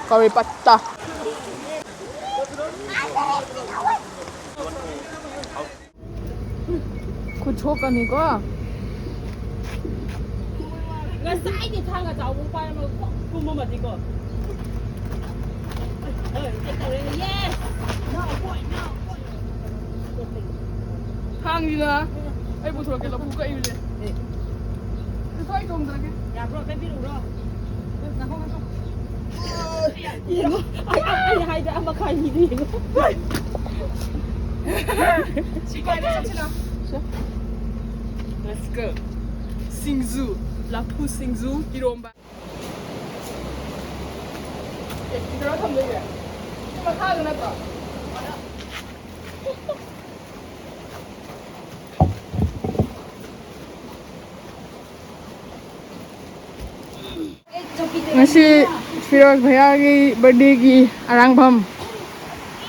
curry patta. Cô chốt cái này quá. Cái sai thì thằng ở cháu cũng phải mà không mua mà đi cơ. Yes. No boy, no boy. Thằng gì nữa? Ai bố thua cái là bố cái gì? Cái phải không được cái? Dạ bro, cái video đó. Ai đã mà khai gì đi. Chị quay cái sao nào? Let's go. Singju, la pu Singju, kiromba. Cái đó thầm gì vậy? Nhưng mà khác rồi nè cả. Ngasi Firoz Bhaiya ki birthday ki arang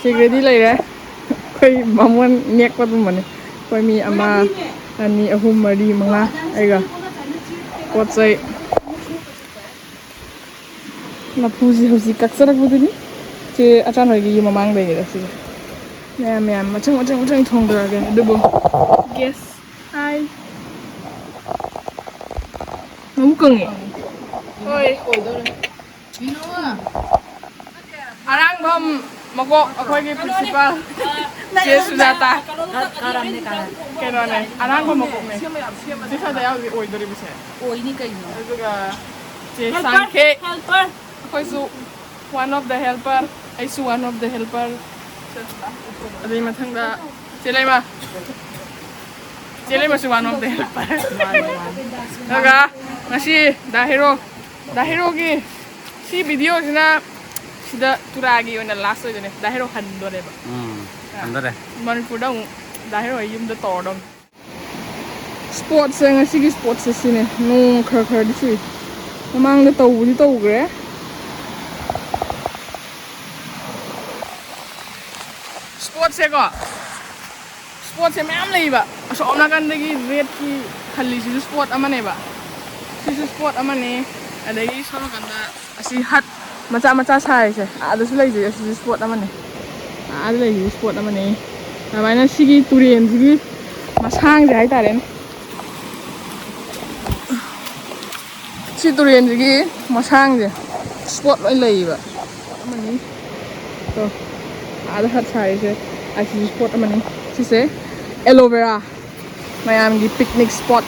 si ready lai re koi bamwan nek pa tum mane koi mi ama ani ahum mari manga aiga pot sai na puji hosi kaksarak buduni che achan hoi gi mamang dai ra si me macang thong dra ge dubu guess hi ngu keng e oi arang mako akhoi gi principal che sujata Karam ne karam. keno ne arang mako me si sa da ya gi oi dori bise Oi ni kai no. aduga che sangke Helper. akhoi su one of the helper ai su one of the helper adai mathang da chelai ma su one of the helper daga ngasi da hero gi si video sina sida Tura gi ona last oi ne da hero han do ne ba han do re Manipur da da hero ai yum da tor dom sports ngasi gi sports si ne no khar di si mamang da tau gre sports se ko sports se mam lei ba so ona kan da gi red ki khali si sport amane ba si sport amane adagi solo kan da asi hat macha sai se ada su lai je asi sport amane ada lai sport amane namanya sigi turien sigi masang je hai tare ne si turien sigi masang je sport lai lai ba amani to ada hat sai se asi sport amane si se aloe vera mayam gi picnic spot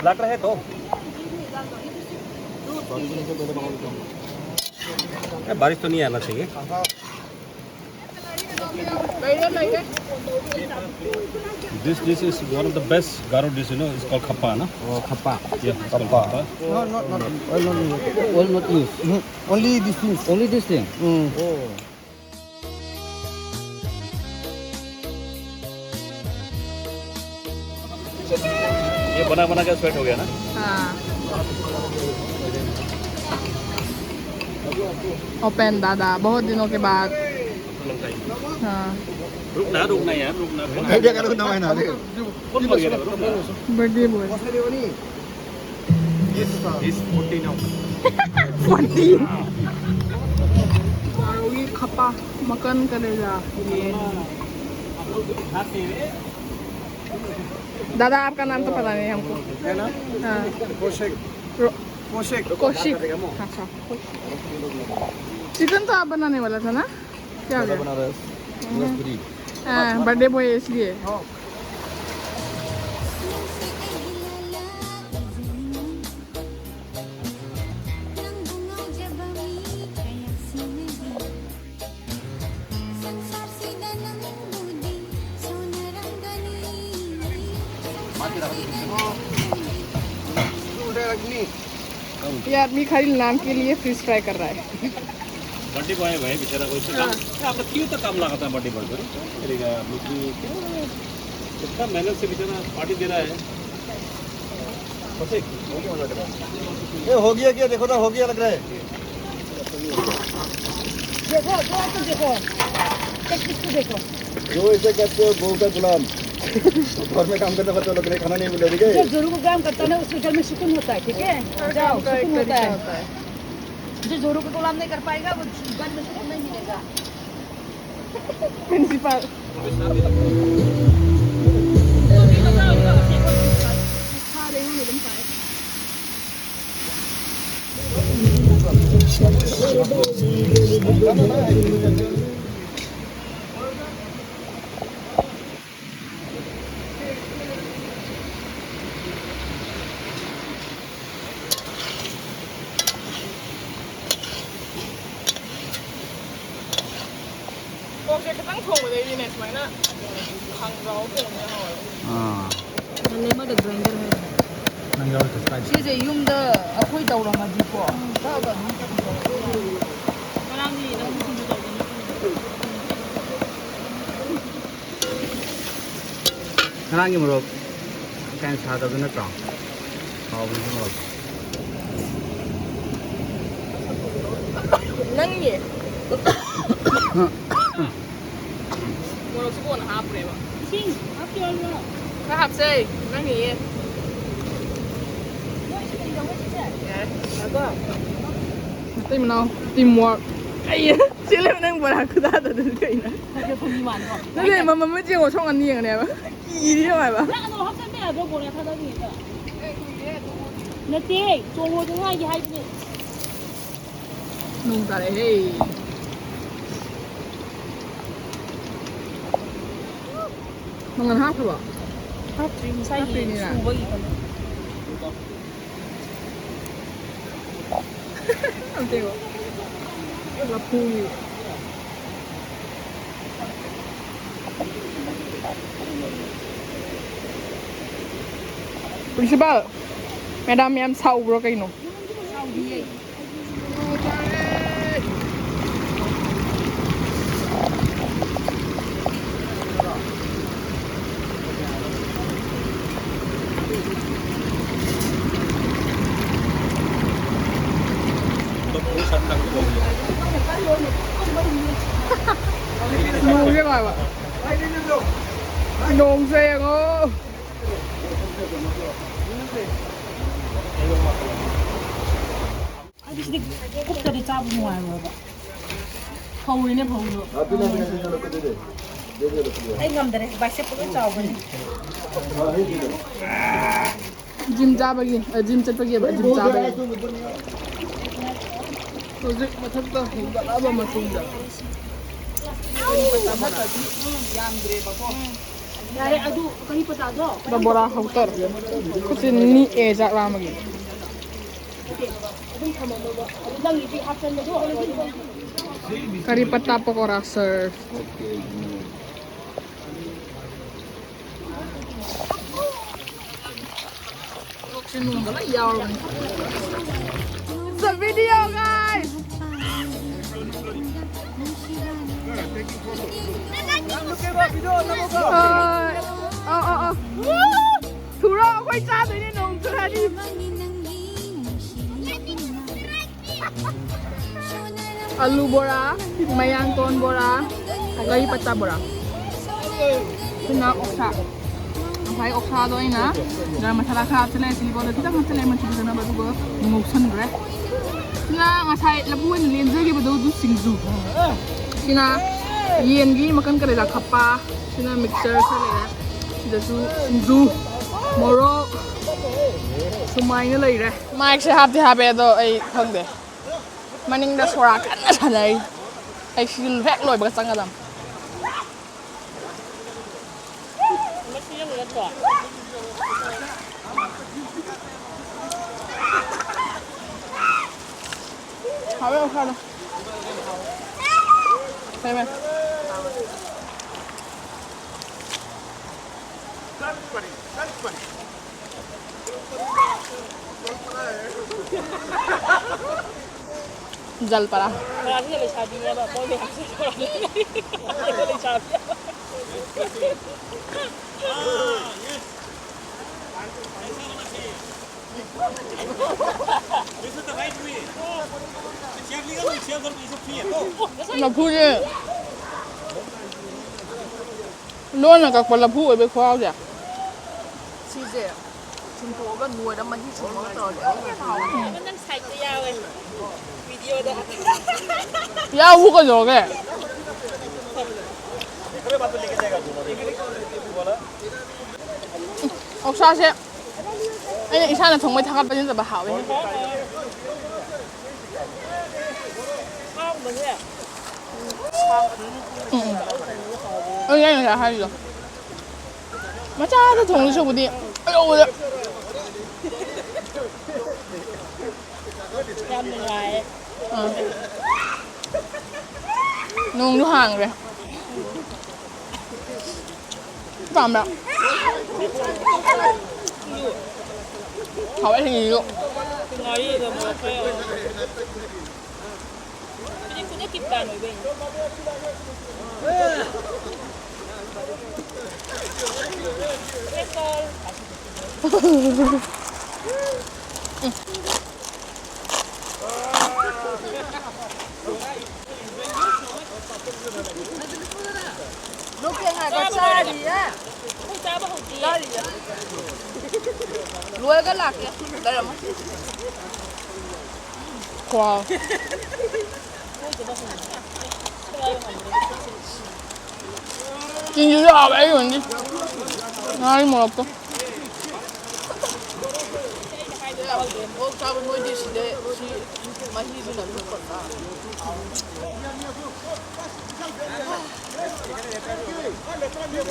लट रहे तो बारिश तो नहीं आना चाहिए This dish is one of the best Garo dish, you know. It's called khappa, na? Oh, khappa. Yeah, it's called khappa. No, not oil not used. Only this thing. Only this thing. Oh. ये बना के sweat हो गया ना? हाँ open दादा बहुत दिनों के बाद हाँ रुकना यार रुकना Idea ka na naman na. कौन मर गया birthday boy He's 40 now. 40. Barugi khapa makan करेगा ये. दादा आपका नाम तो पता नहीं हमको. है ना? हाँ. Koshik. कोशिक. अच्छा. चिकन तो आप बनाने वाला था ना? क्या हो गया? बना रहा है हाँ, बर्थडे बॉय है इसलिए. ये आदमी खाली नाम के लिए फिश फ्राई कर रहा है. बर्थडे बॉय है भाई बेचारा कोई काम आपका क्यों तो काम लगाता है बर्थडे बॉय को करेगा कितना मेहनत से बेचारा पार्टी दे रहा है. ये हो गया क्या देखो ना हो गया लग रहा है. देखो देखो देखो जो इसे कहते हो बहू का गुलाम. घर में काम करने वाले लोग खाना नहीं मिले ठीक है. जो जोरू को काम करता है ना उसके घर में सुकून होता है. ठीक है जाओ सुकून होता है. जो जोरू को गुलाम नहीं कर पाएगा वो घर में सुकून नहीं मिलेगा. प्रिंसिपल. 오케이 그 땅콩을 내리네 정말나 강가오게 없냐 लेमन ग्राइंडर है. 시제 융더 아코이 다우라마디고. 다가 사람이 너무 힘들어. 사랑이 뭐로 그냥 사다 그랬다. 무슨 거. 낭니 뭐로 쓰고 나 하프래 봐. 싱 앞에 얼마. 나 합세 낭니 tìm nào tìm một ai chứ liệu năng vừa là cứ ta từ từ cái này 가게 돈이 많아. 근데 mà mới chưa có trong ăn nhiều này mà gì đi mà 야, 너 학생이야. 너 뭐냐 사장이니까. 네, 종호 중하게 하지. nung ta đấy hey mang ăn hát thôi à 지금 사이에 학생이라. 수박이거든. không tiêu là pui Principal, madam em sau bro cái nó. Ngu cái bài mà. Nôn xe ngô. 아저씨 곱다리 잡으면 와요. 봐봐. 거울이네 거울로. Anh ngầm đấy, bạch xếp cũng chào với. Gym cha bagi, gym chat bagi ba gym cha bagi. Project mathakta hingga ba matunda. 야래 아주 거기 보다도. Da bora hautar. Kusin ni e jak la magi. 당 이제 합쳤는데도 Kari pata pakora sir. Sinung gala yaw. It's a video guys. Tura quay cha tới nên nồng chưa đi. Alu bora, mayangkon bora, lagi pata bora. Tuna oksa. ꯉꯁꯥꯏ ꯑꯣꯛꯁꯥꯗꯣ ꯑꯩꯅ ꯒꯔꯝ ꯃꯁꯥꯂꯥ ꯈꯔ ꯍꯥꯞꯆꯤꯜꯂꯦ chilli powder ꯈꯤꯇꯪ ꯍꯥꯞꯆꯤꯜꯂꯦ ꯃꯆꯨ ꯐꯖꯅꯕ ꯑꯗꯨꯒ ꯉꯧꯁꯟꯈ꯭ꯔꯦ ꯁꯤꯅ ꯉꯁꯥꯏ ꯂꯐꯨ ꯑꯣꯏꯅ ꯂꯦꯟꯖꯈꯤꯕꯗꯣ ꯑꯗꯨ ꯁꯤꯡꯖꯨ ꯁꯤꯅ ꯌꯦꯟꯒꯤ ꯃꯀꯟ ꯀꯂꯦꯖꯥ ꯈꯞꯄ sina mixer khale sida su singju morok sumai na lai re mic se hapti habe do ai khangde maning da sora kan na sanai ai sil hek loi ba changadam habe khalo Seme. जल पड़ा लफू जे loan का कोई लफू है बे ख्वाब जा चीज़े चिंटू का नुआ ना मही चुम्मा तोมันนั่งใส่ตัวยาวเลยวิดีโอเด้อยาวवो का जोगे Ausa सेไอ้อีชาเนี่ยถงไปทักไปจนจะบะหาวไปเอ้ยยังไง还有มาจ้า这桶里说不定哎呦我的ยำยังไงนุ่งอยู่ห่างเลยตามแบบเขาไอ้ทีนี้ลูกเป็นไงจะมาเพื่อคุณจะกินกันหรือเปล่าลูกยังไงก็ซาดีอ่ะซาบ้าดีอ่ะรวยก็หลักเนี่ยได้หรอมั้งว้าว진주 야 왜 이러니? 나이 먹었어.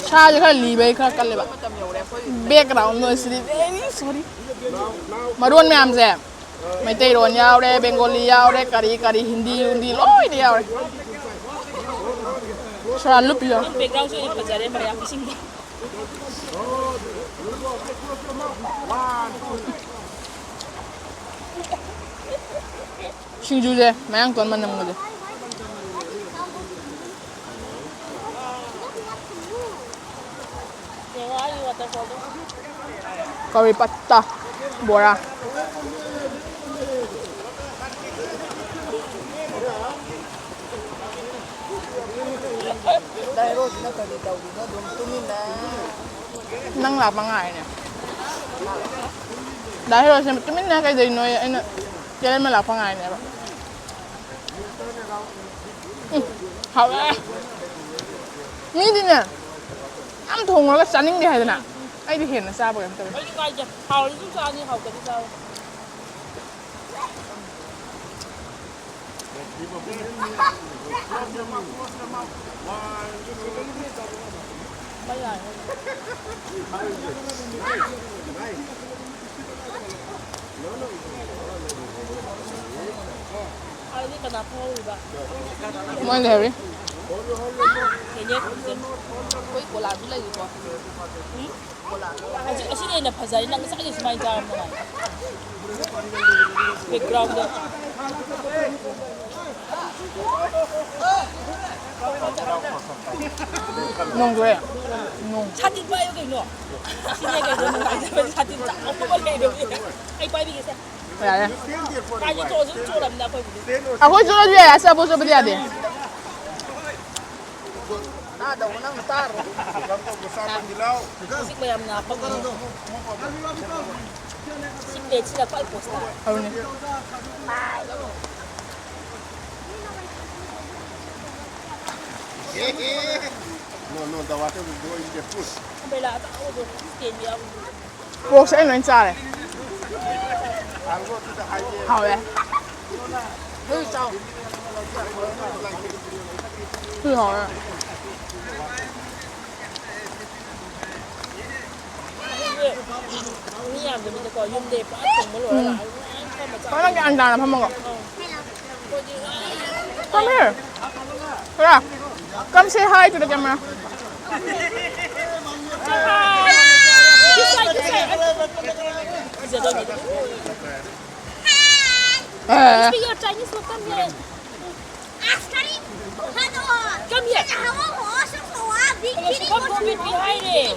샤지 칼 리베이 칼 깔레바. 백그라운드 노이즈 very sorry. 마루원 맘세. 메이테이 론 야오레 벵골리 야오레 까리 까리 힌디 힌디 로이 야오레. Sura lupiyo. Background so ipajare maya kisingda. Singju je, mayang ton manam ngode. Curry patta, bora. Nang là bằng ngày nè đấy rồi xem mình cái gì nói anh cho nên mà là bằng ngày nè hậu á nghĩ đi nè ăn thùng nó cái sắn đi hay thế nào anh thì hiện là sao vậy em hậu chúng ta như hậu cái sao Mọi người đi. Asini na phazari nang sa is my job na. Background. Nong gue. Nong. Satin ba yung kino? Sini kayo nung ay satin sa. Ako ba kayo? Ay pa bigay sa. Kaya. Kaya to so ram na ko. Ako so je asa bo so bidi ade. Music bayam na pa ko. Simple sila pa posta. Ayun. No, the water will go in the food. Bela ta o do skin ya. 我是能炸嘞， I'll go to the highway. 好嘞，最好了。 Ni ya de mi ko yum de pa tong mo lo la. Có nó cái anh đàn là không 먹어. Come here. Tura, come say hi to the camera. Speak your Chinese, so come here. Come here. Come go behind it.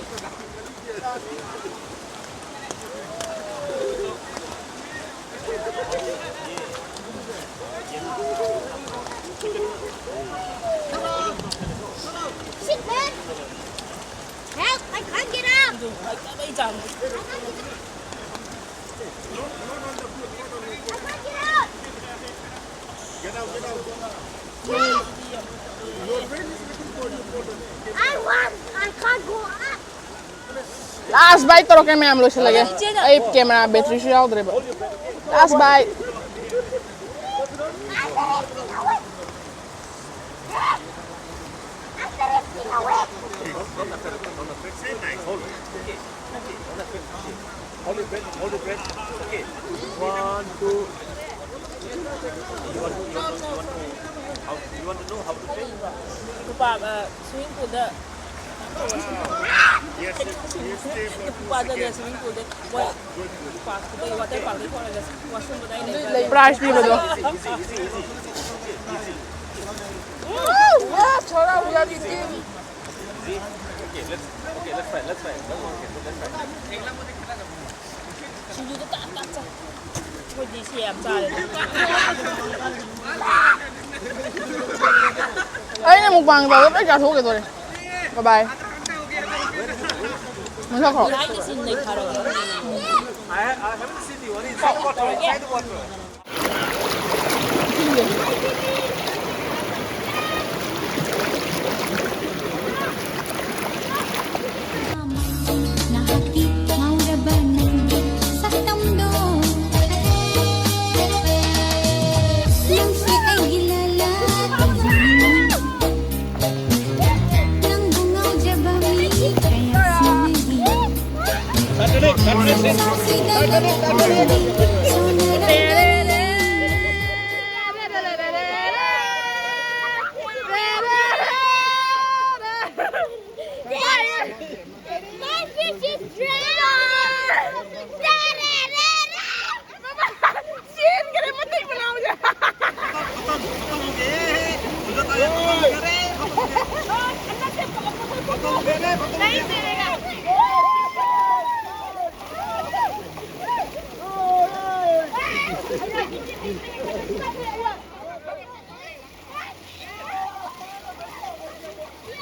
Sit there. Help! I can't get out. Ay, kamay dyan. I can't get out. Get out. Help! I can't go up. Last bite तो रोके मैं हम लोग से लगे। ये camera battery से out रे बा। Last bite. Hold it, breath. Okay. 1, 2. You want to know how to play? Pupa, swimming pool da. Yes, stay for Pupa da swimming pool da. Wait. Park da water park da ko na washroom da ile. Price भी बदो। वाह छोरा हुआ दी थी। Okay, let's try. Let's try. Singju da ta. Ko di siap sa. Ấy này mukbang tao rất là thú cái rồi. Bye bye. Mình sao khổ? Behind the scene like kharo. I haven't seen the one inside the water. Inside the water. My fish is drowned. Xin cái này mất tích mà nào vậy? Đấy gì đây này?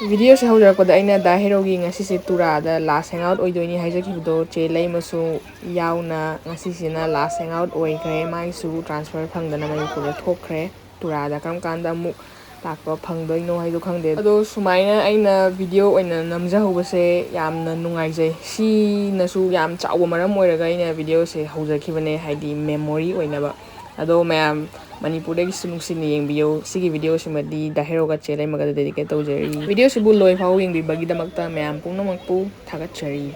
Video se haujarapda aina da hero gi ngasi se Tura da last hangout oidoini haijakibdo che leimasu yauna ngasi sina last hangout oikre mai su transfer phangdana manipur thokre Tura da kam kanda mu takpa phangdoino haido khangde ado sumaina aina video oina namja hobase yamna nungaijai si nasu yam chawa maram oiraga aina video se haujakibane haidi memory oina ba ado mayam Manipur ki sunungsin yengbiyo sigi video simadi da hero ga chelai maga dedicate tawjari video sibu loi phau yengbi bagi damakta mayam pungnamakpu thagatchari